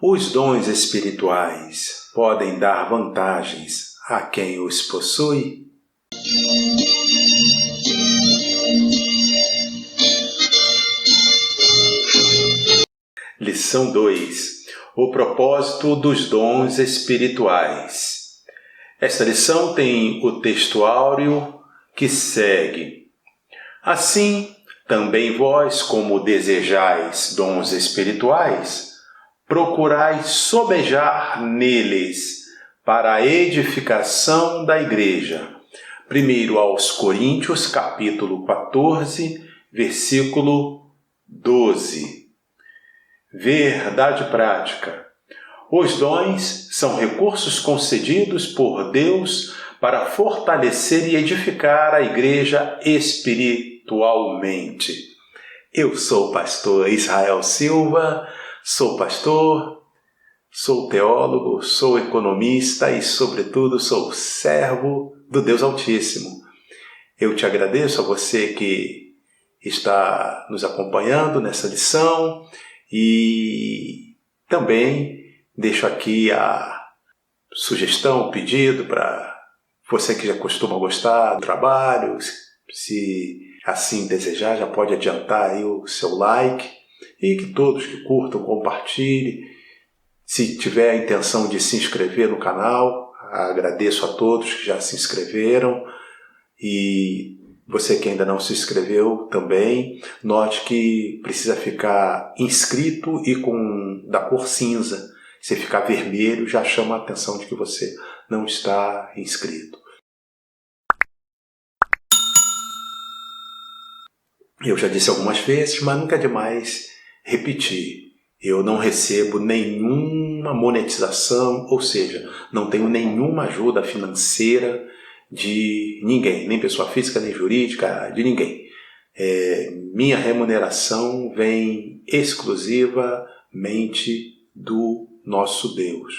Os dons espirituais podem dar vantagens a quem os possui? Lição 2. O propósito dos dons espirituais. Esta lição tem o texto áureo que segue. Assim, também vós, como desejais dons espirituais, procurai sobejar neles para a edificação da Igreja. 1 aos Coríntios, capítulo 14, versículo 12. Verdade prática. Os dons são recursos concedidos por Deus para fortalecer e edificar a Igreja espiritualmente. Eu sou o pastor Israel Silva, sou pastor, sou teólogo, sou economista e, sobretudo, sou servo do Deus Altíssimo. Eu te agradeço a você que está nos acompanhando nessa lição e também deixo aqui a sugestão, o pedido para você que já costuma gostar do trabalho, se assim desejar, já pode adiantar aí o seu like e que todos que curtam, compartilhem. Se tiver a intenção de se inscrever no canal, agradeço a todos que já se inscreveram e você que ainda não se inscreveu também, note que precisa ficar inscrito e da cor cinza. Se ficar vermelho, já chama a atenção de que você não está inscrito. Eu já disse algumas vezes, mas nunca é demais repetir. Eu não recebo nenhuma monetização, ou seja, não tenho nenhuma ajuda financeira de ninguém, nem pessoa física, nem jurídica, de ninguém. Minha remuneração vem exclusivamente do nosso Deus,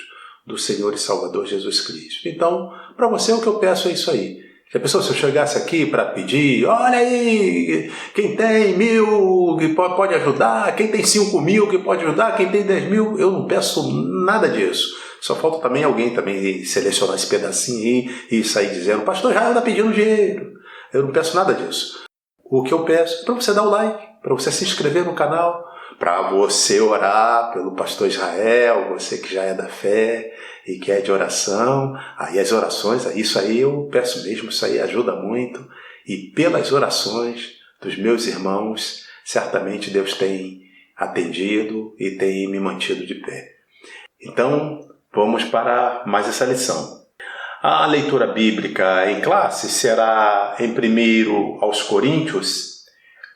do Senhor e Salvador Jesus Cristo. Então, para você o que eu peço é isso aí. Se eu chegasse aqui para pedir, olha aí, quem tem 1.000 que pode ajudar, quem tem 5.000 que pode ajudar, quem tem 10.000, eu não peço nada disso. Só falta também alguém também selecionar esse pedacinho e sair dizendo, pastor Israel está pedindo dinheiro. Eu não peço nada disso. O que eu peço é para você dar o like, para você se inscrever no canal, para você orar pelo pastor Israel, você que já é da fé e que é de oração. Aí as orações, isso aí eu peço mesmo, isso aí ajuda muito. E pelas orações dos meus irmãos, certamente Deus tem atendido e tem me mantido de pé. Então, vamos para mais essa lição. A leitura bíblica em classe será em 1 aos Coríntios,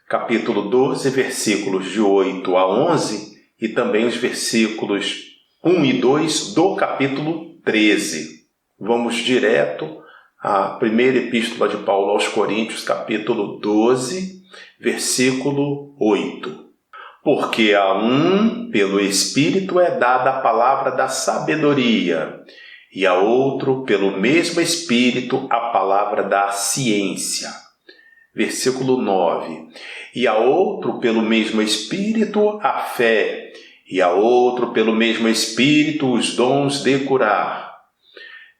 capítulo 12, versículos de 8 a 11 e também os versículos 1 e 2 do capítulo 13. Vamos direto à primeira epístola de Paulo aos Coríntios, capítulo 12, versículo 8. Porque a um, pelo Espírito, é dada a palavra da sabedoria, e a outro, pelo mesmo Espírito, a palavra da ciência. Versículo 9. E a outro, pelo mesmo Espírito, a fé, e a outro, pelo mesmo Espírito, os dons de curar.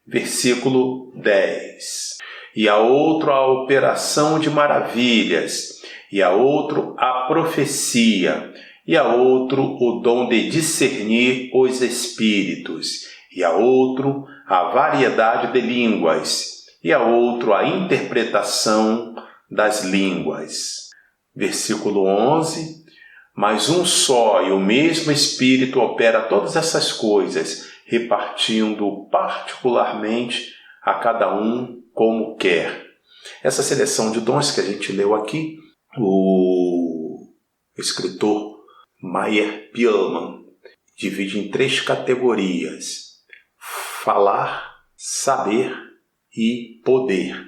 Versículo 10. E a outro, a operação de maravilhas, e a outro, a profecia, e a outro, o dom de discernir os espíritos, e a outro, a variedade de línguas, e a outro, a interpretação das línguas. Versículo 11. Mas um só e o mesmo Espírito opera todas essas coisas, repartindo particularmente a cada um como quer. Essa seleção de dons que a gente leu aqui, o escritor Meyer Pielman divide em 3 categorias: falar, saber e poder.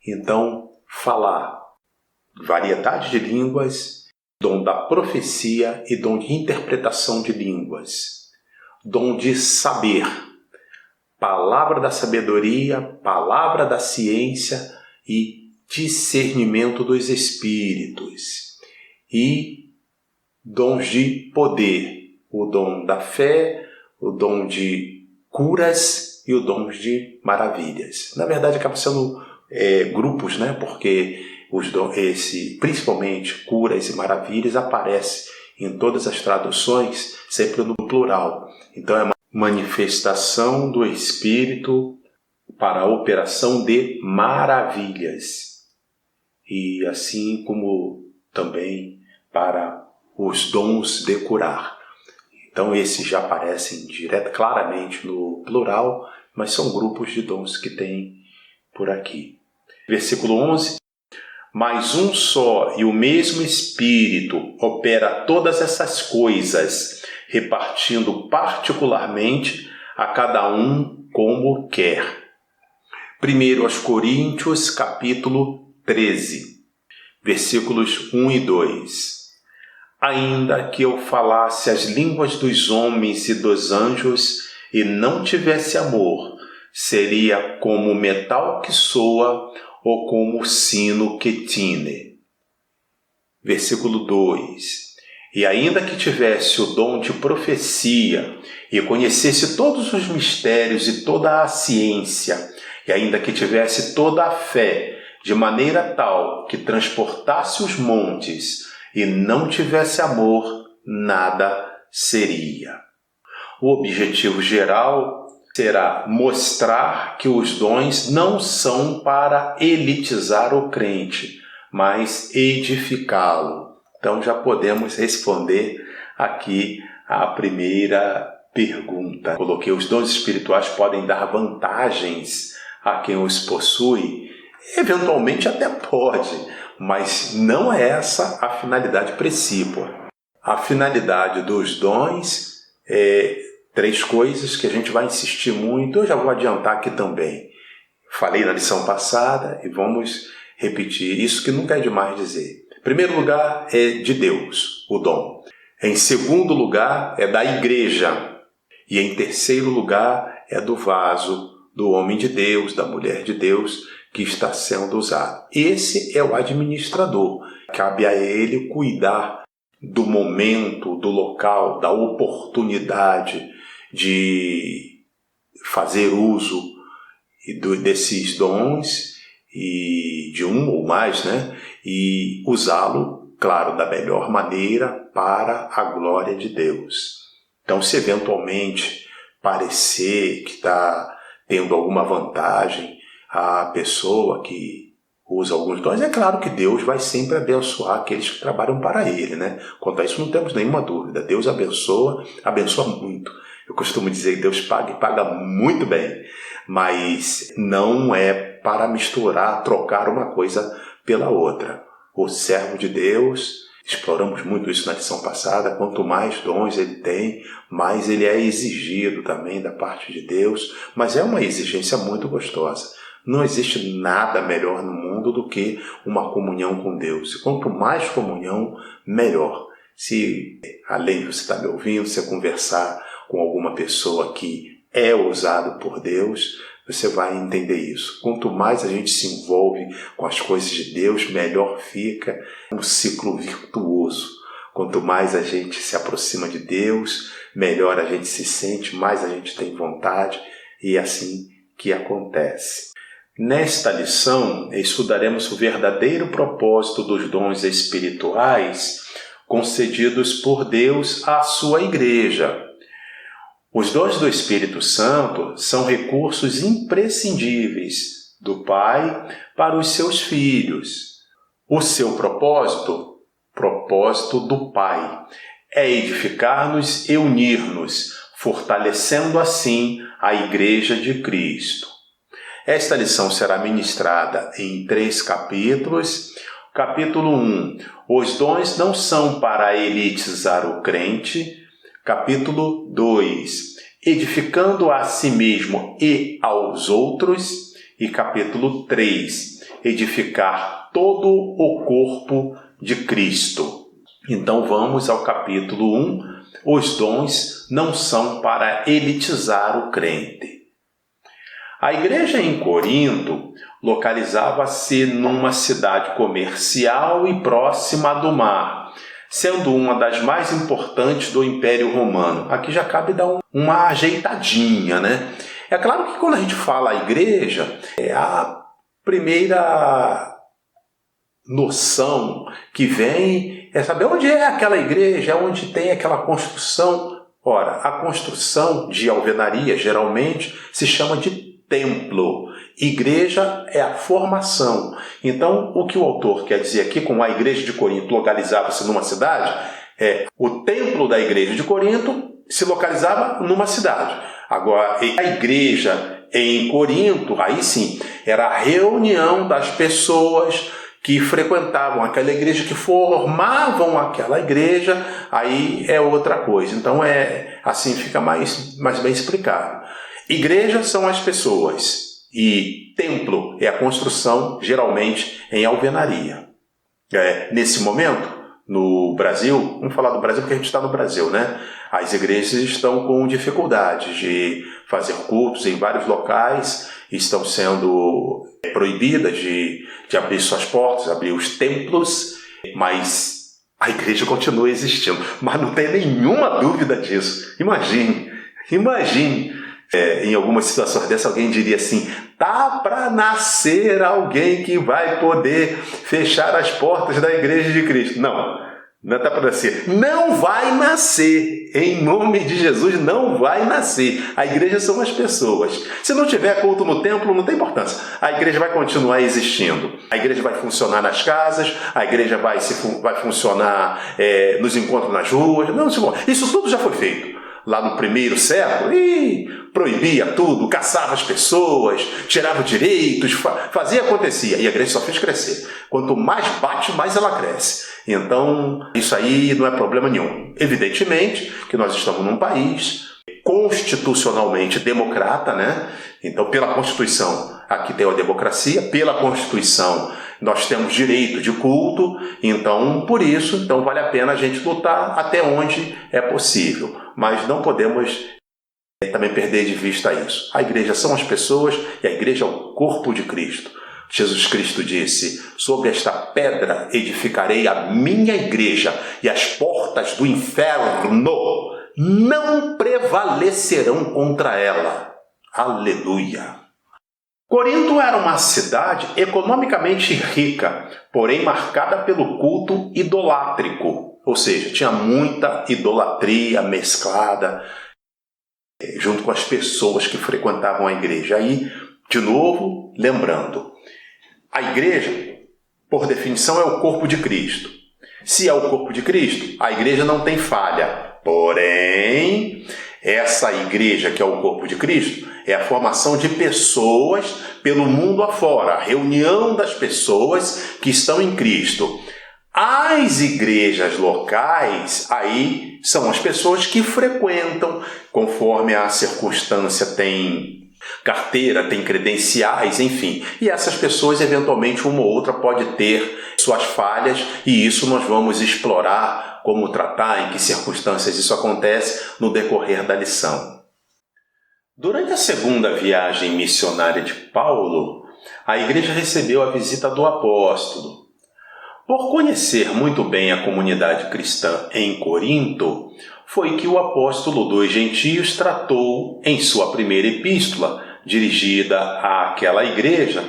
Então, falar, variedade de línguas, dom da profecia e dom de interpretação de línguas. Dom de saber, palavra da sabedoria, palavra da ciência e discernimento dos espíritos. E dons de poder, o dom da fé, o dom de curas e o dom de maravilhas. Na verdade, acaba sendo grupos, né? Porque principalmente curas e maravilhas, aparece em todas as traduções sempre no plural. Então é uma manifestação do Espírito para a operação de maravilhas. E assim como também para os dons de curar. Então esses já aparecem claramente no plural, mas são grupos de dons que tem por aqui. Versículo 11. Mas um só e o mesmo Espírito opera todas essas coisas, repartindo particularmente a cada um como quer. 1 aos Coríntios, capítulo 13, versículos 1 e 2. Ainda que eu falasse as línguas dos homens e dos anjos e não tivesse amor, seria como metal que soa ou como sino que tine. Versículo 2. E ainda que tivesse o dom de profecia e conhecesse todos os mistérios e toda a ciência, e ainda que tivesse toda a fé, de maneira tal que transportasse os montes e não tivesse amor, nada seria. O objetivo geral será mostrar que os dons não são para elitizar o crente, mas edificá-lo. Então já podemos responder aqui a primeira pergunta. Coloquei: os dons espirituais podem dar vantagens a quem os possui? Eventualmente até pode, mas não é essa a finalidade principal. A finalidade dos dons é 3 coisas que a gente vai insistir muito. Eu já vou adiantar aqui também. Falei na lição passada e vamos repetir isso, que nunca é demais dizer. Em primeiro lugar, é de Deus, o dom. Em segundo lugar, é da igreja. E em terceiro lugar, é do vaso, do homem de Deus, da mulher de Deus, que está sendo usado. Esse é o administrador. Cabe a ele cuidar do momento, do local, da oportunidade de fazer uso desses dons, e de um ou mais, né? E usá-lo, claro, da melhor maneira para a glória de Deus. Então, se eventualmente parecer que está tendo alguma vantagem a pessoa que usa alguns dons, é claro que Deus vai sempre abençoar aqueles que trabalham para Ele, né? Quanto a isso não temos nenhuma dúvida. Deus abençoa muito. Eu costumo dizer que Deus paga e paga muito bem, mas não é para misturar, trocar uma coisa pela outra. O servo de Deus, exploramos muito isso na lição passada, quanto mais dons ele tem, mais ele é exigido também da parte de Deus, mas é uma exigência muito gostosa. Não existe nada melhor no mundo do que uma comunhão com Deus. E quanto mais comunhão, melhor. Se, além de você estar me ouvindo, você conversar com alguma pessoa que é usado por Deus, você vai entender isso. Quanto mais a gente se envolve com as coisas de Deus, melhor fica um ciclo virtuoso. Quanto mais a gente se aproxima de Deus, melhor a gente se sente, mais a gente tem vontade, e é assim que acontece. Nesta lição, estudaremos o verdadeiro propósito dos dons espirituais concedidos por Deus à sua igreja. Os dons do Espírito Santo são recursos imprescindíveis do Pai para os seus filhos. O seu propósito do Pai, é edificar-nos e unir-nos, fortalecendo assim a Igreja de Cristo. Esta lição será ministrada em 3 capítulos. Capítulo 1, os dons não são para elitizar o crente. Capítulo 2, edificando a si mesmo e aos outros. E capítulo 3, edificar todo o corpo de Cristo. Então vamos ao capítulo 1, os dons não são para elitizar o crente. A igreja em Corinto localizava-se numa cidade comercial e próxima do mar, sendo uma das mais importantes do Império Romano. Aqui já cabe dar uma ajeitadinha, né? É claro que quando a gente fala a igreja, a primeira noção que vem é saber onde é aquela igreja, onde tem aquela construção. Ora, a construção de alvenaria, geralmente, se chama de templo. Igreja é a formação. Então, o que o autor quer dizer aqui com a igreja de Corinto localizava-se numa cidade, o templo da igreja de Corinto se localizava numa cidade. Agora, a igreja em Corinto, aí sim, era a reunião das pessoas que frequentavam aquela igreja, que formavam aquela igreja, aí é outra coisa. Então, assim fica mais bem explicado. Igreja são as pessoas e templo é a construção, geralmente, em alvenaria. Nesse momento, no Brasil, vamos falar do Brasil porque a gente está no Brasil, né? As igrejas estão com dificuldades de fazer cultos em vários locais, estão sendo proibidas de abrir suas portas, abrir os templos, mas a igreja continua existindo. Mas não tem nenhuma dúvida disso. Imagine, em algumas situações dessa, alguém diria assim: tá para nascer alguém que vai poder fechar as portas da igreja de Cristo. Não está para nascer. Não vai nascer. Em nome de Jesus, não vai nascer. A igreja são as pessoas. Se não tiver culto no templo, não tem importância. A igreja vai continuar existindo. A igreja vai funcionar nas casas, a igreja vai funcionar nos encontros nas ruas. Isso tudo já foi feito. Lá no primeiro século, proibia tudo, caçava as pessoas, tirava direitos, fazia, acontecia. E a igreja só fez crescer. Quanto mais bate, mais ela cresce. Então, isso aí não é problema nenhum. Evidentemente que nós estamos num país constitucionalmente democrata, né? Então, pela Constituição, aqui tem a democracia, pela Constituição nós temos direito de culto, então, por isso, vale a pena a gente lutar até onde é possível. Mas não podemos também perder de vista isso. A igreja são as pessoas e a igreja é o corpo de Cristo. Jesus Cristo disse: sobre esta pedra edificarei a minha igreja e as portas do inferno não prevalecerão contra ela. Aleluia! Corinto era uma cidade economicamente rica, porém marcada pelo culto idolátrico, ou seja, tinha muita idolatria mesclada junto com as pessoas que frequentavam a igreja. Aí, de novo, lembrando, a igreja, por definição, é o corpo de Cristo. Se é o corpo de Cristo, a igreja não tem falha. Porém, essa igreja que é o corpo de Cristo é a formação de pessoas pelo mundo afora, a reunião das pessoas que estão em Cristo. As igrejas locais, aí, são as pessoas que frequentam, conforme a circunstância, tem carteira, tem credenciais, enfim. E essas pessoas, eventualmente, uma ou outra pode ter suas falhas, e isso nós vamos explorar como tratar, em que circunstâncias isso acontece no decorrer da lição. Durante a segunda viagem missionária de Paulo, a igreja recebeu a visita do apóstolo. Por conhecer muito bem a comunidade cristã em Corinto, foi que o apóstolo dos gentios tratou, em sua primeira epístola, dirigida àquela igreja,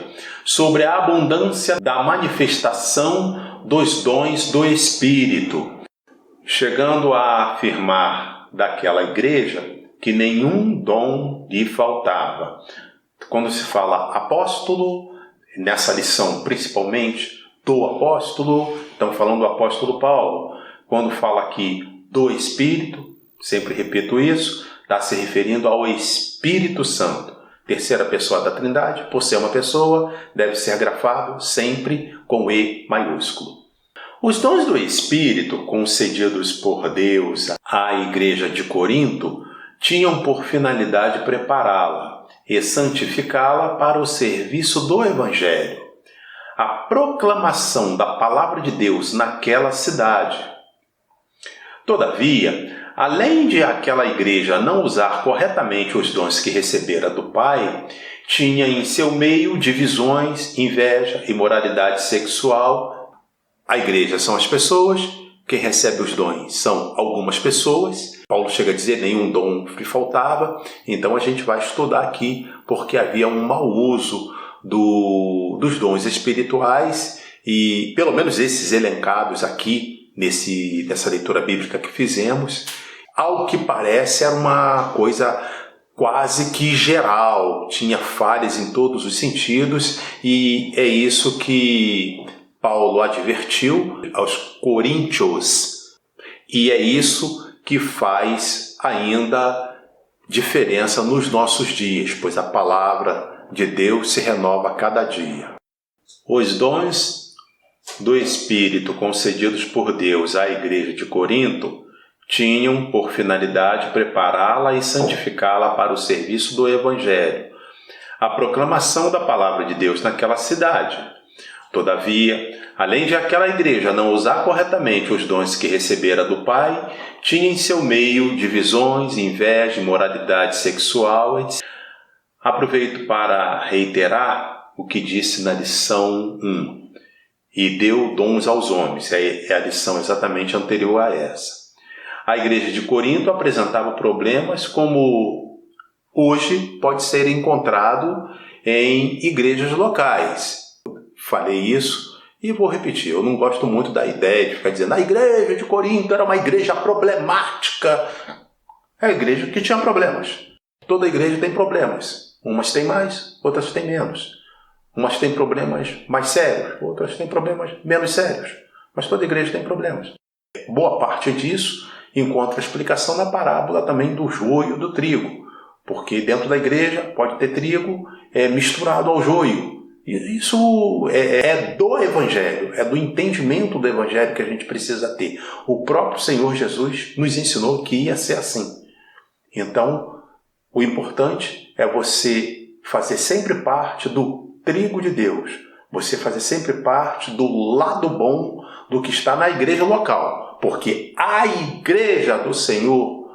sobre a abundância da manifestação dos dons do Espírito, chegando a afirmar daquela igreja que nenhum dom lhe faltava. Quando se fala apóstolo, nessa lição principalmente, do apóstolo, estamos falando do apóstolo Paulo. Quando fala aqui do Espírito, sempre repito isso, está se referindo ao Espírito Santo, terceira pessoa da Trindade. Por ser uma pessoa, deve ser grafado sempre com E maiúsculo. Os dons do Espírito, concedidos por Deus à igreja de Corinto, tinham por finalidade prepará-la e santificá-la para o serviço do Evangelho, a proclamação da palavra de Deus naquela cidade. Todavia, além de aquela igreja não usar corretamente os dons que recebera do Pai, tinha em seu meio divisões, inveja, imoralidade sexual. A igreja são as pessoas Quem recebe os dons são algumas pessoas. Paulo chega a dizer, nenhum dom lhe faltava. Então a gente vai estudar aqui, porque havia um mau uso dos dons espirituais, e pelo menos esses elencados aqui, nessa leitura bíblica que fizemos, ao que parece era uma coisa quase que geral, tinha falhas em todos os sentidos, e é isso que Paulo advertiu aos coríntios, e é isso que faz ainda diferença nos nossos dias, pois a palavra de Deus se renova a cada dia. Os dons do Espírito concedidos por Deus à igreja de Corinto tinham por finalidade prepará-la e santificá-la para o serviço do Evangelho, a proclamação da palavra de Deus naquela cidade. Todavia, além de aquela igreja não usar corretamente os dons que recebera do Pai, tinha em seu meio divisões, inveja, imoralidade sexual, etc. Aproveito para reiterar o que disse na lição 1. E deu dons aos homens. É a lição exatamente anterior a essa. A igreja de Corinto apresentava problemas como hoje pode ser encontrado em igrejas locais. Falei isso e vou repetir. Eu não gosto muito da ideia de ficar dizendo a igreja de Corinto era uma igreja problemática. É a igreja que tinha problemas. Toda igreja tem problemas. Umas têm mais, outras têm menos. Umas têm problemas mais sérios, outras têm problemas menos sérios. Mas toda igreja tem problemas. Boa parte disso encontra explicação na parábola também do joio e do trigo. Porque dentro da igreja pode ter trigo misturado ao joio. E isso é do Evangelho, é do entendimento do Evangelho que a gente precisa ter. O próprio Senhor Jesus nos ensinou que ia ser assim. Então, o importante é você fazer sempre parte do trigo de Deus. Você fazer sempre parte do lado bom do que está na igreja local. Porque a igreja do Senhor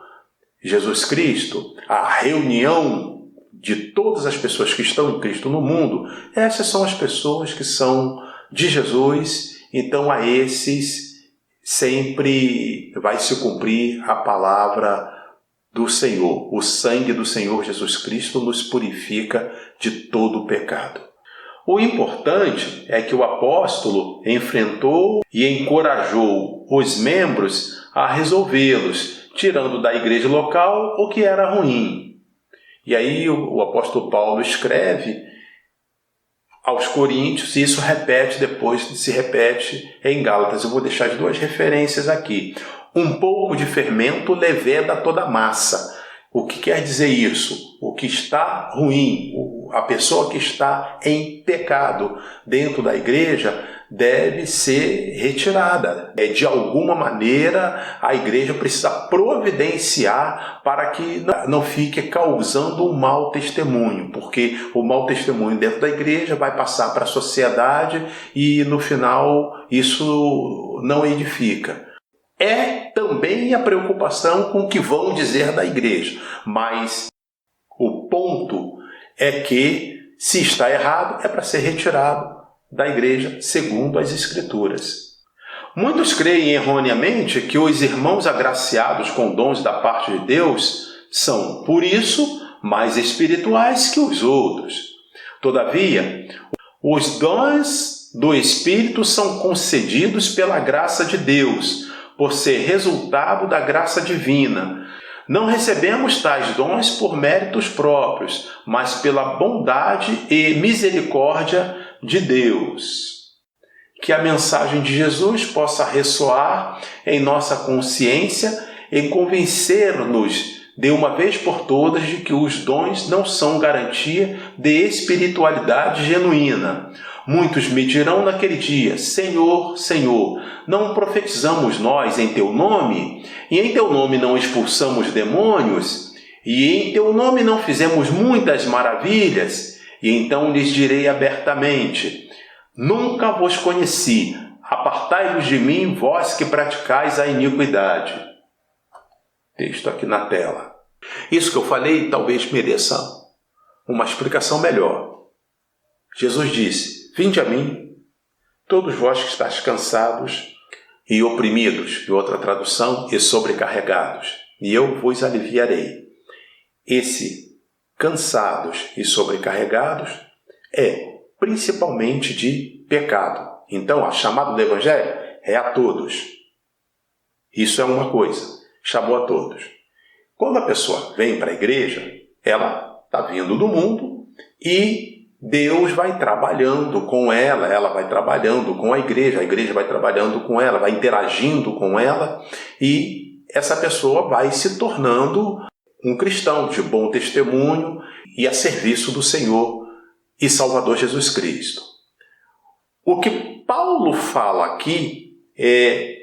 Jesus Cristo, a reunião de todas as pessoas que estão em Cristo no mundo, essas são as pessoas que são de Jesus. Então a esses sempre vai se cumprir a palavra do Senhor. O sangue do Senhor Jesus Cristo nos purifica de todo o pecado. O importante é que o apóstolo enfrentou e encorajou os membros a resolvê-los, tirando da igreja local o que era ruim. E aí o apóstolo Paulo escreve aos Coríntios, e isso se repete em Gálatas. Eu vou deixar as duas referências aqui. Um pouco de fermento leveda toda a massa. O que quer dizer isso? O que está ruim, a pessoa que está em pecado dentro da igreja deve ser retirada. De alguma maneira, a igreja precisa providenciar para que não fique causando um mau testemunho, porque o mau testemunho dentro da igreja vai passar para a sociedade e, no final, isso não edifica. É também a preocupação com o que vão dizer da igreja, mas o ponto é que, se está errado, é para ser retirado da igreja, segundo as Escrituras. Muitos creem erroneamente que os irmãos agraciados com dons da parte de Deus são, por isso, mais espirituais que os outros. Todavia, os dons do Espírito são concedidos pela graça de Deus, por ser resultado da graça divina. Não recebemos tais dons por méritos próprios, mas pela bondade e misericórdia de Deus. Que a mensagem de Jesus possa ressoar em nossa consciência e convencer-nos de uma vez por todas de que os dons não são garantia de espiritualidade genuína. Muitos me dirão naquele dia: Senhor, Senhor, não profetizamos nós em Teu nome? E em Teu nome não expulsamos demônios? E em Teu nome não fizemos muitas maravilhas? E então lhes direi abertamente: nunca vos conheci. Apartai-vos de mim, vós que praticais a iniquidade. Texto aqui na tela. Isso que eu falei talvez mereça uma explicação melhor. Jesus disse: vinde a mim, todos vós que estáis cansados e oprimidos, em outra tradução, e sobrecarregados, e eu vos aliviarei. Esse cansados e sobrecarregados é principalmente de pecado. Então, a chamada do Evangelho é a todos. Isso é uma coisa, chamou a todos. Quando a pessoa vem para a igreja, ela está vindo do mundo e Deus vai trabalhando com ela vai trabalhando com a igreja vai trabalhando com ela, vai interagindo com ela, e essa pessoa vai se tornando um cristão de bom testemunho e a serviço do Senhor e Salvador Jesus Cristo. O que Paulo fala aqui é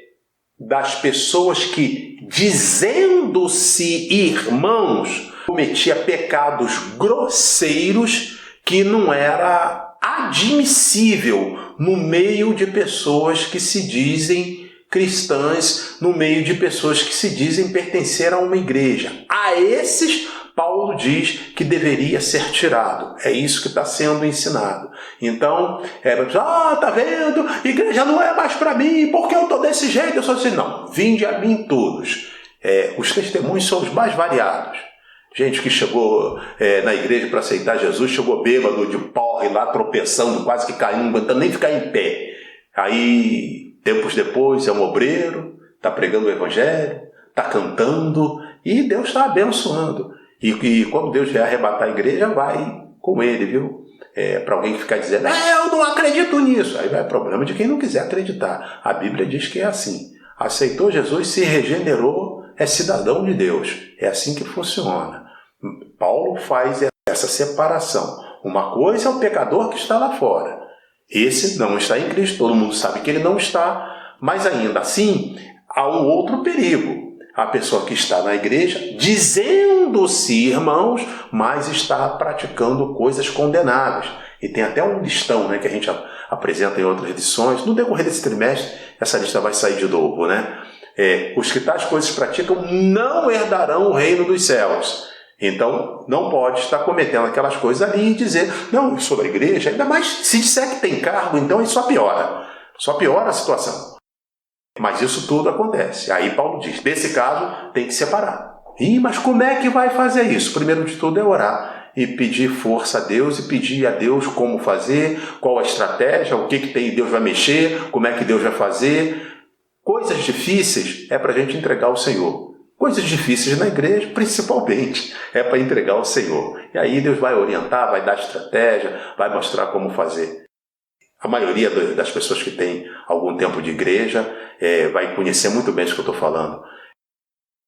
das pessoas que, dizendo-se irmãos, cometia pecados grosseiros que não era admissível no meio de pessoas que se dizem cristãs, no meio de pessoas que se dizem pertencer a uma igreja. A esses, Paulo diz que deveria ser tirado. É isso que está sendo ensinado. Então, tá vendo? Igreja não é mais para mim, porque eu estou desse jeito. Eu sou assim, não. Vinde a mim todos. Os testemunhos são os mais variados. Gente que chegou na igreja para aceitar Jesus, chegou bêbado de porre lá, tropeçando, quase que caindo, não aguentando nem ficar em pé. Aí, tempos depois, é um obreiro, está pregando o evangelho, está cantando, e Deus está abençoando. E quando Deus vier arrebatar a igreja, vai com ele, viu? Para alguém ficar dizendo, eu não acredito nisso. Aí vai o problema de quem não quiser acreditar. A Bíblia diz que é assim. Aceitou Jesus, se regenerou, é cidadão de Deus. É assim que funciona. Paulo faz essa separação. Uma coisa é o pecador que está lá fora. Esse não está em Cristo, todo mundo sabe que ele não está, mas ainda assim há um outro perigo. A pessoa que está na igreja, dizendo-se irmãos, mas está praticando coisas condenáveis. E tem até um listão, que a gente apresenta em outras edições. No decorrer desse trimestre, essa lista vai sair de novo. Os que tais coisas praticam não herdarão o reino dos céus. Então, não pode estar cometendo aquelas coisas ali e dizer, não, eu sou da igreja, ainda mais se disser que tem cargo, então isso só piora a situação. Mas isso tudo acontece. Aí Paulo diz, nesse caso, tem que separar. Mas como é que vai fazer isso? Primeiro de tudo é orar e pedir força a Deus e pedir a Deus como fazer, qual a estratégia, o que Deus vai mexer, como é que Deus vai fazer. Coisas difíceis é para a gente entregar ao Senhor. Coisas difíceis na igreja, principalmente, é para entregar ao Senhor. E aí Deus vai orientar, vai dar estratégia, vai mostrar como fazer. A maioria das pessoas que tem algum tempo de igreja vai conhecer muito bem isso que eu estou falando.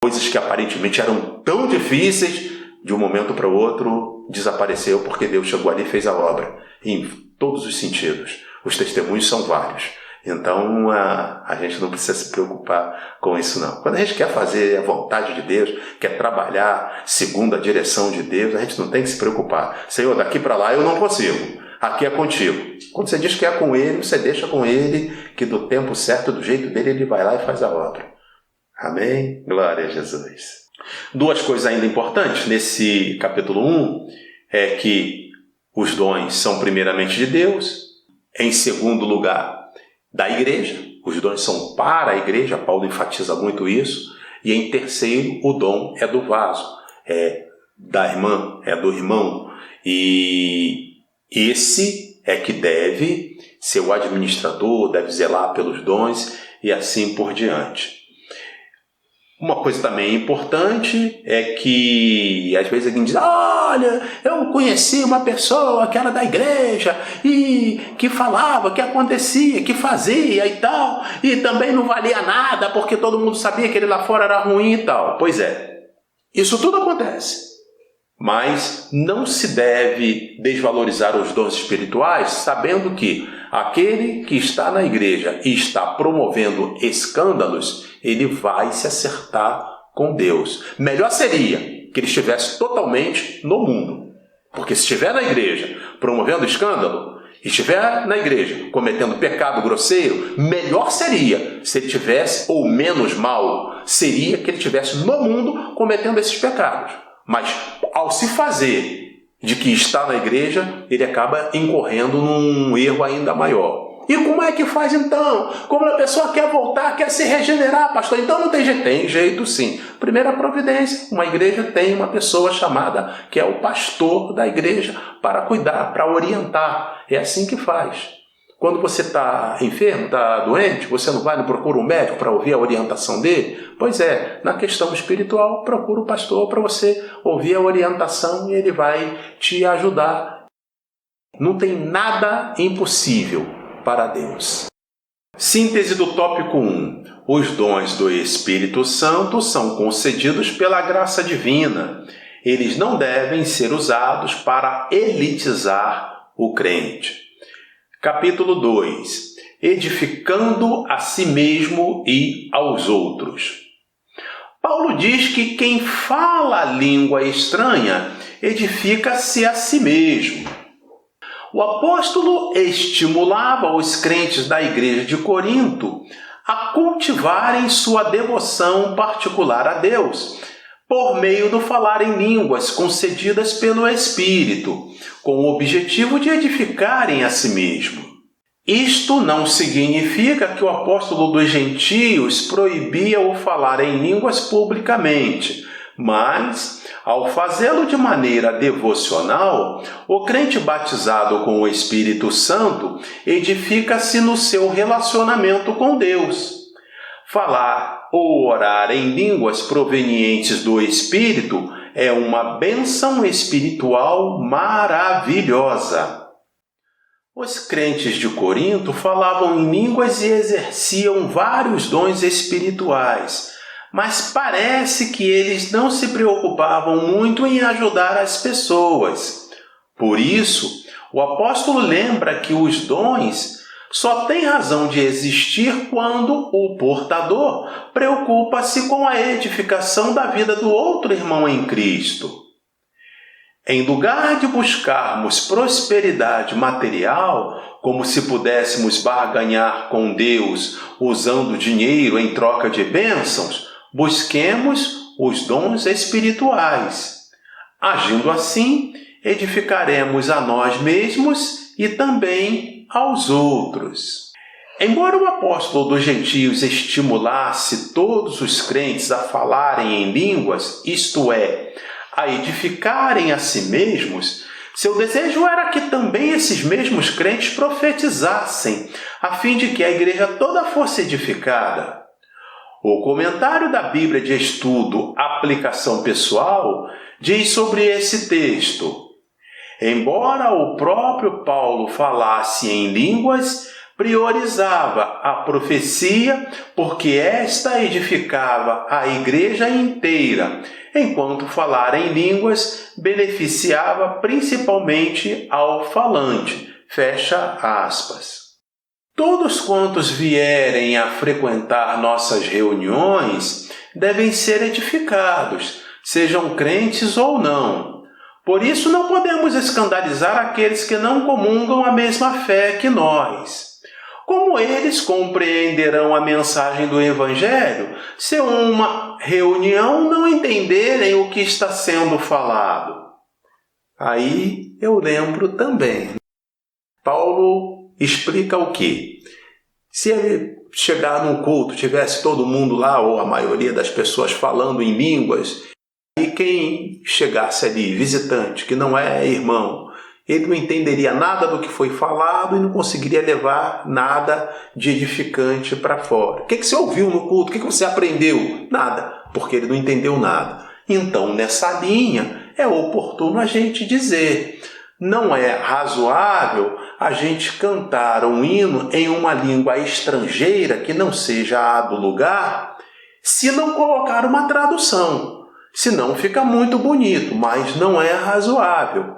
Coisas que aparentemente eram tão difíceis, de um momento para o outro desapareceu porque Deus chegou ali e fez a obra. Em todos os sentidos. Os testemunhos são vários. Então, a gente não precisa se preocupar com isso, não. Quando a gente quer fazer a vontade de Deus, quer trabalhar segundo a direção de Deus, a gente não tem que se preocupar. Senhor, daqui para lá eu não consigo. Aqui é contigo. Quando você diz que é com Ele, você deixa com Ele, que do tempo certo, do jeito dele, Ele vai lá e faz a obra. Amém? Glória a Jesus. Duas coisas ainda importantes nesse capítulo 1 é que os dons são primeiramente de Deus, em segundo lugar, da igreja, os dons são para a igreja, Paulo enfatiza muito isso, e em terceiro, o dom é do vaso, é da irmã, é do irmão, e esse é que deve ser o administrador, deve zelar pelos dons e assim por diante. Uma coisa também importante é que às vezes alguém diz, olha, eu conheci uma pessoa que era da igreja e que falava, que acontecia, que fazia e tal, e também não valia nada porque todo mundo sabia que ele lá fora era ruim e tal. Pois é, isso tudo acontece, mas não se deve desvalorizar os dons espirituais sabendo que aquele que está na igreja e está promovendo escândalos, ele vai se acertar com Deus. Melhor seria que ele estivesse totalmente no mundo. Porque se estiver na igreja promovendo escândalo, e estiver na igreja cometendo pecado grosseiro, melhor seria se ele tivesse, ou menos mal, seria que ele estivesse no mundo cometendo esses pecados. Mas ao se fazer de que está na igreja, ele acaba incorrendo num erro ainda maior. E como é que faz então? Como a pessoa quer voltar, quer se regenerar, pastor? Então não tem jeito. Tem jeito sim. Primeira providência, uma igreja tem uma pessoa chamada, que é o pastor da igreja, para cuidar, para orientar. É assim que faz. Quando você está enfermo, está doente, você não procura um médico para ouvir a orientação dele? Pois é, na questão espiritual, procura o pastor para você ouvir a orientação e ele vai te ajudar. Não tem nada impossível para Deus. Síntese do tópico 1. Os dons do Espírito Santo são concedidos pela graça divina. Eles não devem ser usados para elitizar o crente. Capítulo 2. Edificando a si mesmo e aos outros. Paulo diz que quem fala a língua estranha edifica-se a si mesmo. O apóstolo estimulava os crentes da igreja de Corinto a cultivarem sua devoção particular a Deus, por meio do falar em línguas concedidas pelo Espírito, com o objetivo de edificarem a si mesmo. Isto não significa que o apóstolo dos gentios proibia o falar em línguas publicamente, mas, ao fazê-lo de maneira devocional, o crente batizado com o Espírito Santo edifica-se no seu relacionamento com Deus. Falar ou orar em línguas provenientes do Espírito é uma bênção espiritual maravilhosa. Os crentes de Corinto falavam em línguas e exerciam vários dons espirituais, mas parece que eles não se preocupavam muito em ajudar as pessoas. Por isso, o apóstolo lembra que os dons só têm razão de existir quando o portador preocupa-se com a edificação da vida do outro irmão em Cristo. Em lugar de buscarmos prosperidade material, como se pudéssemos barganhar com Deus usando dinheiro em troca de bênçãos, busquemos os dons espirituais. Agindo assim, edificaremos a nós mesmos e também aos outros. Embora o apóstolo dos gentios estimulasse todos os crentes a falarem em línguas, isto é, a edificarem a si mesmos, seu desejo era que também esses mesmos crentes profetizassem, a fim de que a igreja toda fosse edificada. O comentário da Bíblia de Estudo, Aplicação Pessoal, diz sobre esse texto: embora o próprio Paulo falasse em línguas, priorizava a profecia porque esta edificava a igreja inteira, enquanto falar em línguas beneficiava principalmente ao falante. Fecha aspas. Todos quantos vierem a frequentar nossas reuniões devem ser edificados, sejam crentes ou não. Por isso não podemos escandalizar aqueles que não comungam a mesma fé que nós. Como eles compreenderão a mensagem do Evangelho se uma reunião não entenderem o que está sendo falado? Aí eu lembro também. Paulo explica o quê? Se ele chegar num culto, tivesse todo mundo lá, ou a maioria das pessoas falando em línguas, e quem chegasse ali, visitante, que não é irmão, ele não entenderia nada do que foi falado e não conseguiria levar nada de edificante para fora. O que você ouviu no culto? O que você aprendeu? Nada, porque ele não entendeu nada. Então, nessa linha, é oportuno a gente dizer: não é razoável a gente cantar um hino em uma língua estrangeira que não seja a do lugar, se não colocar uma tradução. Senão fica muito bonito, mas não é razoável.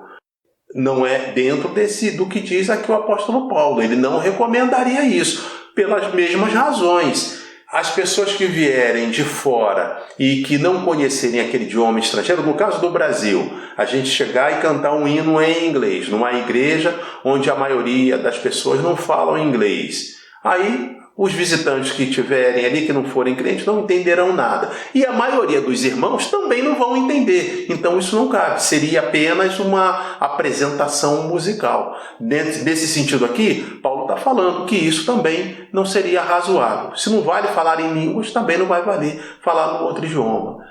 Não é dentro do que diz aqui o apóstolo Paulo. Ele não recomendaria isso, pelas mesmas razões. As pessoas que vierem de fora e que não conhecerem aquele idioma estrangeiro, no caso do Brasil, a gente chegar e cantar um hino em inglês, numa igreja onde a maioria das pessoas não falam inglês. Aí os visitantes que estiverem ali, que não forem crentes, não entenderão nada. E a maioria dos irmãos também não vão entender. Então isso não cabe. Seria apenas uma apresentação musical. Nesse sentido aqui, Paulo está falando que isso também não seria razoável. Se não vale falar em línguas, também não vai valer falar no outro idioma.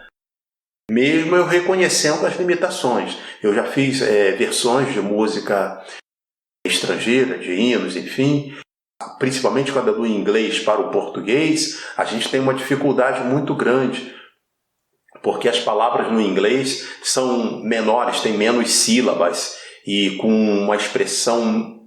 Mesmo eu reconhecendo as limitações. Eu já fiz versões de música estrangeira, de hinos, enfim. Principalmente quando é do inglês para o português, a gente tem uma dificuldade muito grande. Porque as palavras no inglês são menores, têm menos sílabas. E com uma expressão,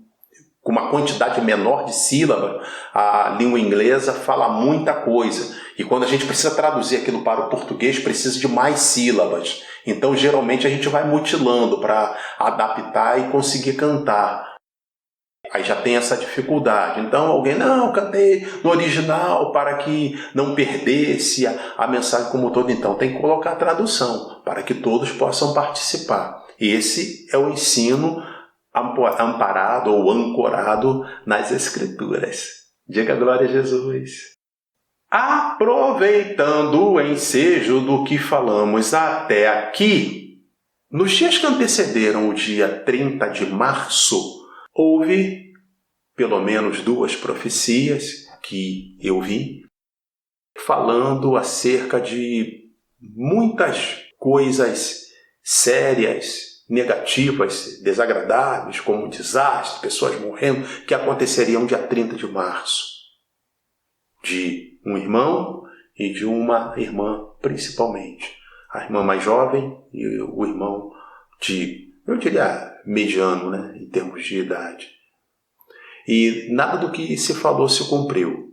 com uma quantidade menor de sílabas, a língua inglesa fala muita coisa. E quando a gente precisa traduzir aquilo para o português, precisa de mais sílabas. Então, geralmente, a gente vai mutilando para adaptar e conseguir cantar. Aí já tem essa dificuldade. Então, alguém, não, cantei no original para que não perdesse a mensagem como um todo. Então, tem que colocar a tradução para que todos possam participar. Esse é o ensino amparado ou ancorado nas Escrituras. Diga glória a Jesus. Aproveitando o ensejo do que falamos até aqui, nos dias que antecederam o dia 30 de março, houve pelo menos 2 profecias que eu vi falando acerca de muitas coisas sérias, negativas, desagradáveis, como desastre, pessoas morrendo, que aconteceriam dia 30 de março. De um irmão e de uma irmã, principalmente. A irmã mais jovem e o irmão eu diria, mediano, né, em termos de idade. E nada do que se falou se cumpriu.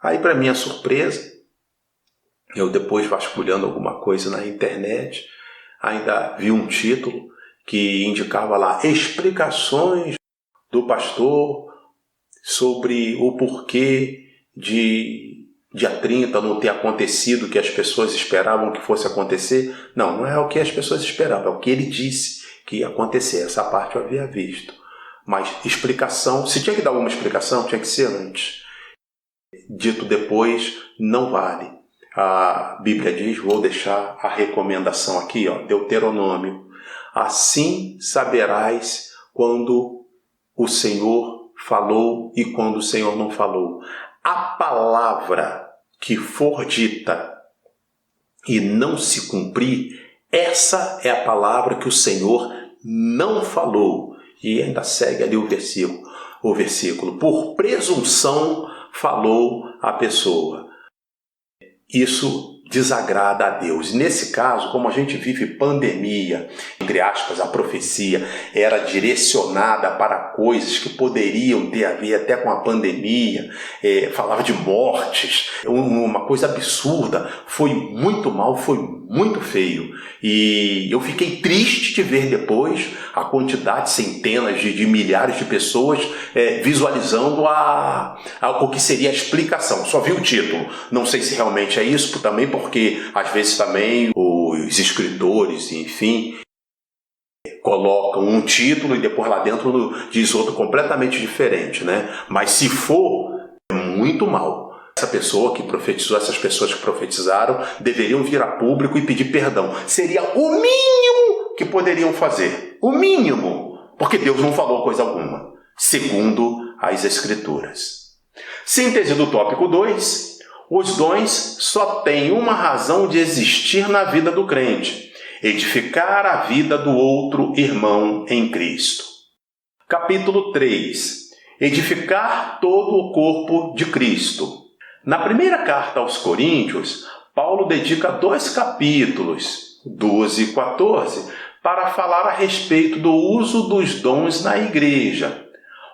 Aí, para minha surpresa, eu depois vasculhando alguma coisa na internet, ainda vi um título que indicava lá explicações do pastor sobre o porquê de dia 30 não ter acontecido o que as pessoas esperavam que fosse acontecer. Não é o que as pessoas esperavam, é o que ele disse que ia acontecer. Essa parte eu havia visto. Mas explicação, se tinha que dar alguma explicação, tinha que ser antes. Dito depois, não vale. A Bíblia diz, vou deixar a recomendação aqui, Deuteronômio. Assim saberás quando o Senhor falou e quando o Senhor não falou. A palavra que for dita e não se cumprir, essa é a palavra que o Senhor não falou. E ainda segue ali o versículo. Por presunção falou a pessoa. Isso desagrada a Deus. Nesse caso, como a gente vive pandemia, entre aspas, a profecia era direcionada para coisas que poderiam ter a ver até com a pandemia, falava de mortes, uma coisa absurda, foi muito mal, foi muito feio. E eu fiquei triste de ver depois a quantidade, centenas de milhares de pessoas visualizando o que seria a explicação. Só vi o título, não sei se realmente é isso, também porque às vezes também os escritores, enfim, colocam um título e depois lá dentro diz outro completamente diferente, né? Mas se for, é muito mal. Essa pessoa que profetizou, essas pessoas que profetizaram, deveriam vir a público e pedir perdão. Seria o mínimo que poderiam fazer. O mínimo. Porque Deus não falou coisa alguma, segundo as Escrituras. Síntese do tópico 2. Os dons só têm uma razão de existir na vida do crente: edificar a vida do outro irmão em Cristo. Capítulo 3. Edificar todo o corpo de Cristo. Na primeira carta aos Coríntios, Paulo dedica 2 capítulos, 12 e 14, para falar a respeito do uso dos dons na igreja.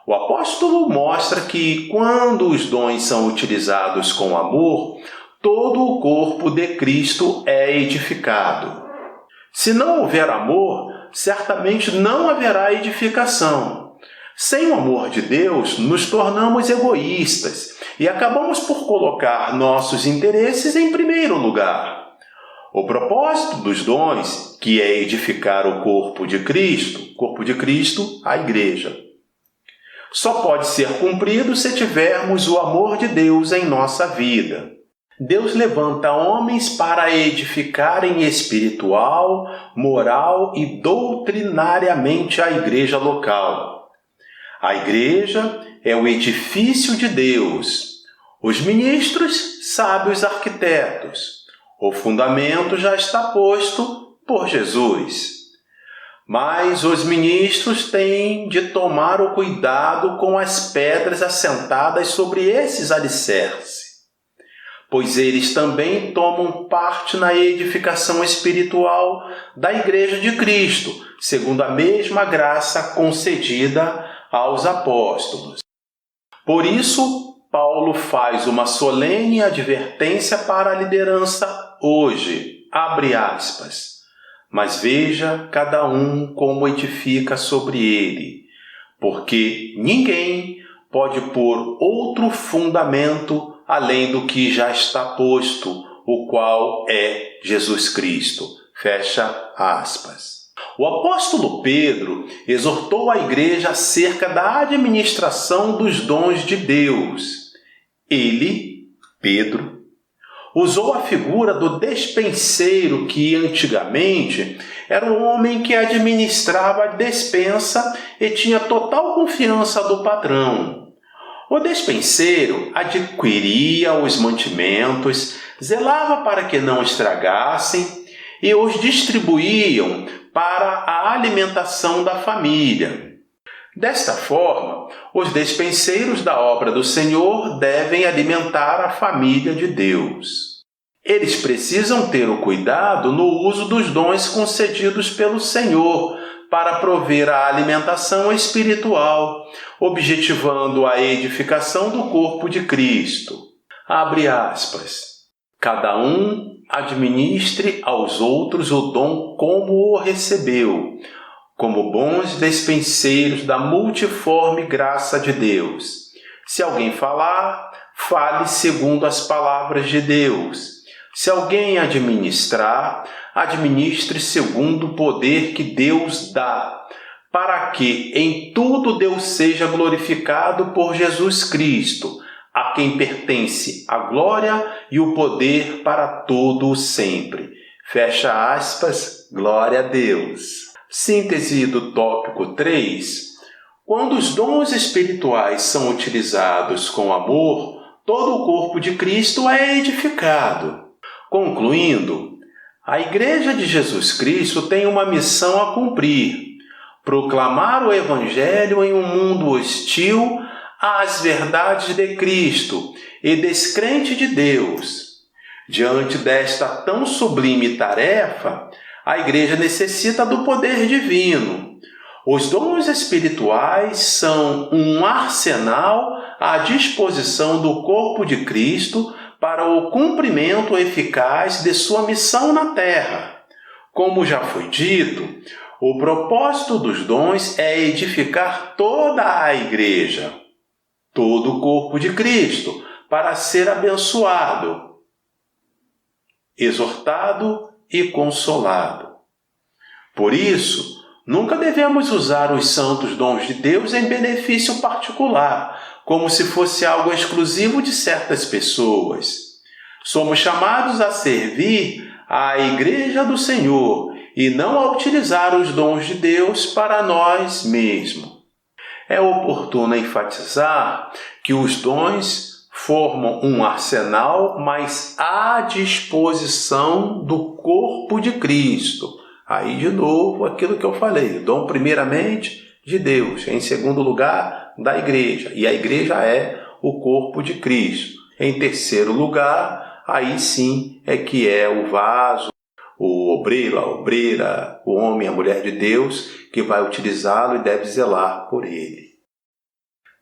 O apóstolo mostra que, quando os dons são utilizados com amor, todo o corpo de Cristo é edificado. Se não houver amor, certamente não haverá edificação. Sem o amor de Deus, nos tornamos egoístas e acabamos por colocar nossos interesses em primeiro lugar. O propósito dos dons, que é edificar o corpo de Cristo, a igreja, só pode ser cumprido se tivermos o amor de Deus em nossa vida. Deus levanta homens para edificarem espiritual, moral e doutrinariamente a igreja local. A igreja é o edifício de Deus. Os ministros, sábios arquitetos. O fundamento já está posto por Jesus. Mas os ministros têm de tomar o cuidado com as pedras assentadas sobre esses alicerces, pois eles também tomam parte na edificação espiritual da Igreja de Cristo, segundo a mesma graça concedida aos apóstolos. Por isso, Paulo faz uma solene advertência para a liderança hoje, abre aspas, mas veja cada um como edifica sobre ele, porque ninguém pode pôr outro fundamento além do que já está posto, o qual é Jesus Cristo. Fecha aspas. O apóstolo Pedro exortou a igreja acerca da administração dos dons de Deus. Ele, Pedro, usou a figura do despenseiro, que antigamente era um homem que administrava a despensa e tinha total confiança do patrão. O despenseiro adquiria os mantimentos, zelava para que não estragassem e os distribuíam para a alimentação da família. Desta forma, os despenseiros da obra do Senhor devem alimentar a família de Deus. Eles precisam ter o cuidado no uso dos dons concedidos pelo Senhor para prover a alimentação espiritual, objetivando a edificação do corpo de Cristo. Abre aspas. Cada um administre aos outros o dom como o recebeu, como bons despenseiros da multiforme graça de Deus. Se alguém falar, fale segundo as palavras de Deus. Se alguém administrar, administre segundo o poder que Deus dá, para que em tudo Deus seja glorificado por Jesus Cristo, a quem pertence a glória e o poder para todo o sempre. Fecha aspas, glória a Deus. Síntese do tópico 3. Quando os dons espirituais são utilizados com amor, todo o corpo de Cristo é edificado. Concluindo, a Igreja de Jesus Cristo tem uma missão a cumprir: proclamar o Evangelho em um mundo hostil às verdades de Cristo e descrente de Deus. Diante desta tão sublime tarefa, a Igreja necessita do poder divino. Os dons espirituais são um arsenal à disposição do corpo de Cristo para o cumprimento eficaz de sua missão na terra. Como já foi dito, o propósito dos dons é edificar toda a Igreja, todo o corpo de Cristo, para ser abençoado, exortado e consolado. Por isso, nunca devemos usar os santos dons de Deus em benefício particular, como se fosse algo exclusivo de certas pessoas. Somos chamados a servir à Igreja do Senhor e não a utilizar os dons de Deus para nós mesmos. É oportuno enfatizar que os dons formam um arsenal, mas à disposição do corpo de Cristo. Aí, de novo, aquilo que eu falei, dom primeiramente de Deus, em segundo lugar, da igreja. E a igreja é o corpo de Cristo. Em terceiro lugar, aí sim é que é o vaso, o obreiro, a obreira, o homem, a mulher de Deus, que vai utilizá-lo e deve zelar por ele.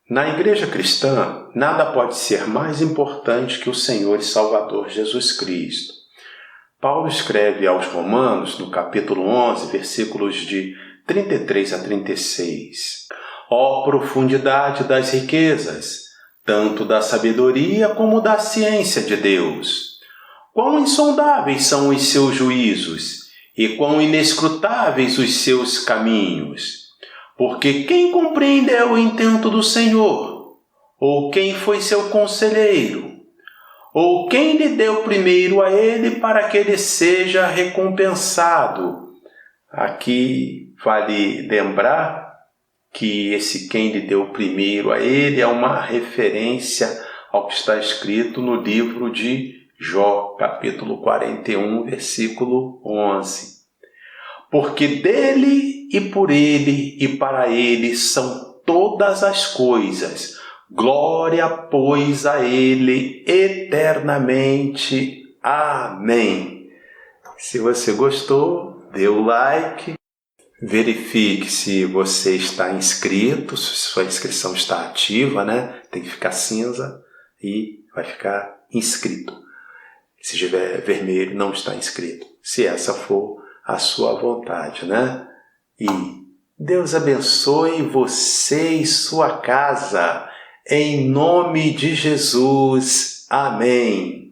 Na igreja cristã, nada pode ser mais importante que o Senhor e Salvador Jesus Cristo. Paulo escreve aos Romanos, no capítulo 11, versículos de 33 a 36. Ó profundidade das riquezas, tanto da sabedoria como da ciência de Deus! Quão insondáveis são os seus juízos, e quão inescrutáveis os seus caminhos! Porque quem compreendeu o intento do Senhor? Ou quem foi seu conselheiro? Ou quem lhe deu primeiro a ele para que ele seja recompensado? Aqui vale lembrar que esse quem lhe deu primeiro a ele é uma referência ao que está escrito no livro de Jó, capítulo 41, versículo 11. Porque dele e por ele e para ele são todas as coisas. Glória, pois, a ele eternamente. Amém. Se você gostou, dê o like. Verifique se você está inscrito, se sua inscrição está ativa, né? Tem que ficar cinza e vai ficar inscrito. Se estiver vermelho, não está inscrito. Se essa for a sua vontade, né? E Deus abençoe você e sua casa. Em nome de Jesus. Amém.